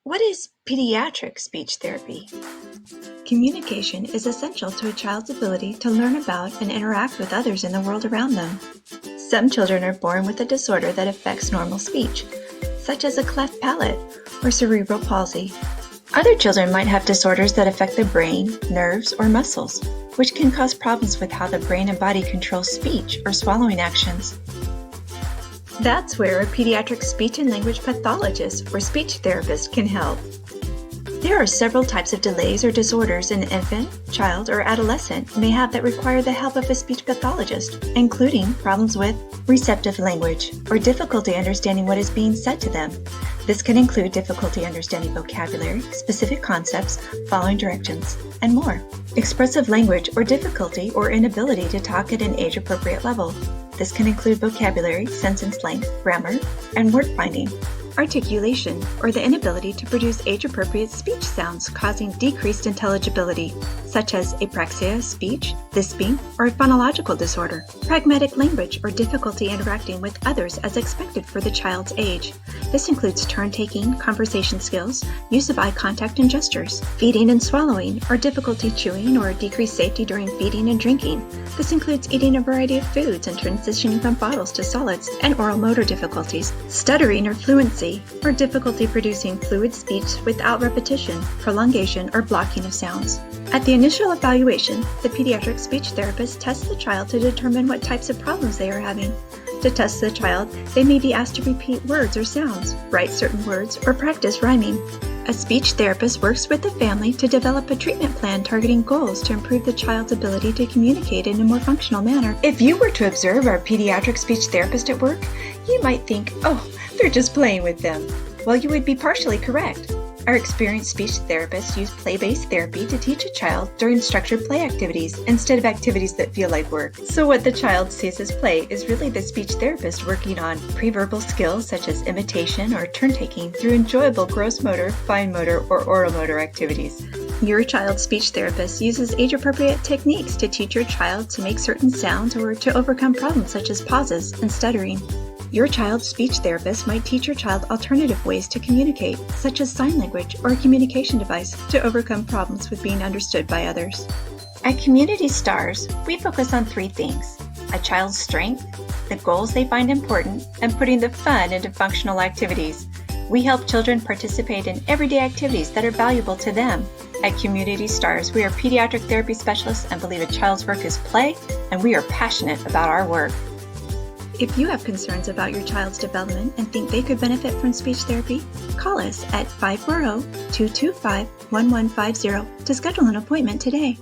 What is pediatric speech therapy? Communication is essential to a child's ability to learn about and interact with others in the world around them. Some children are born with a disorder that affects normal speech, such as a cleft palate or cerebral palsy. Other children might have disorders that affect the brain, nerves, or muscles, which can cause problems with how the brain and body control speech or swallowing actions. That's where a pediatric speech and language pathologist or speech therapist can help. There are several types of delays or disorders an infant, child, or adolescent may have that require the help of a speech pathologist, including problems with receptive language or difficulty understanding what is being said to them. This can include difficulty understanding vocabulary, specific concepts, following directions, and more. Expressive language or difficulty or inability to talk at an age-appropriate level. This can include vocabulary, sentence length, grammar, and word finding. Articulation, or the inability to produce age-appropriate speech sounds causing decreased intelligibility, such as apraxia of speech, lisping, or a phonological disorder. Pragmatic language, or difficulty interacting with others as expected for the child's age. This includes turn-taking, conversation skills, use of eye contact and gestures. Feeding and swallowing, or difficulty chewing or decreased safety during feeding and drinking. This includes eating a variety of foods and transitioning from bottles to solids, and oral motor difficulties. Stuttering or fluency, or difficulty producing fluid speech without repetition, prolongation, or blocking of sounds. At the initial evaluation, the pediatric speech therapist tests the child to determine what types of problems they are having. To test the child, they may be asked to repeat words or sounds, write certain words, or practice rhyming. A speech therapist works with the family to develop a treatment plan targeting goals to improve the child's ability to communicate in a more functional manner. If you were to observe our pediatric speech therapist at work, you might think, oh, they're just playing with them. Well, you would be partially correct. Our experienced speech therapists use play-based therapy to teach a child during structured play activities instead of activities that feel like work. So what the child sees as play is really the speech therapist working on pre-verbal skills such as imitation or turn-taking through enjoyable gross motor, fine motor, or oral motor activities. Your child's speech therapist uses age-appropriate techniques to teach your child to make certain sounds or to overcome problems such as pauses and stuttering. Your child's speech therapist might teach your child alternative ways to communicate, such as sign language or a communication device, to overcome problems with being understood by others. At Community Stars, we focus on three things: a child's strength, the goals they find important, and putting the fun into functional activities. We help children participate in everyday activities that are valuable to them. At Community Stars, we are pediatric therapy specialists and believe a child's work is play, and we are passionate about our work. If you have concerns about your child's development and think they could benefit from speech therapy, call us at 540-225-1150 to schedule an appointment today.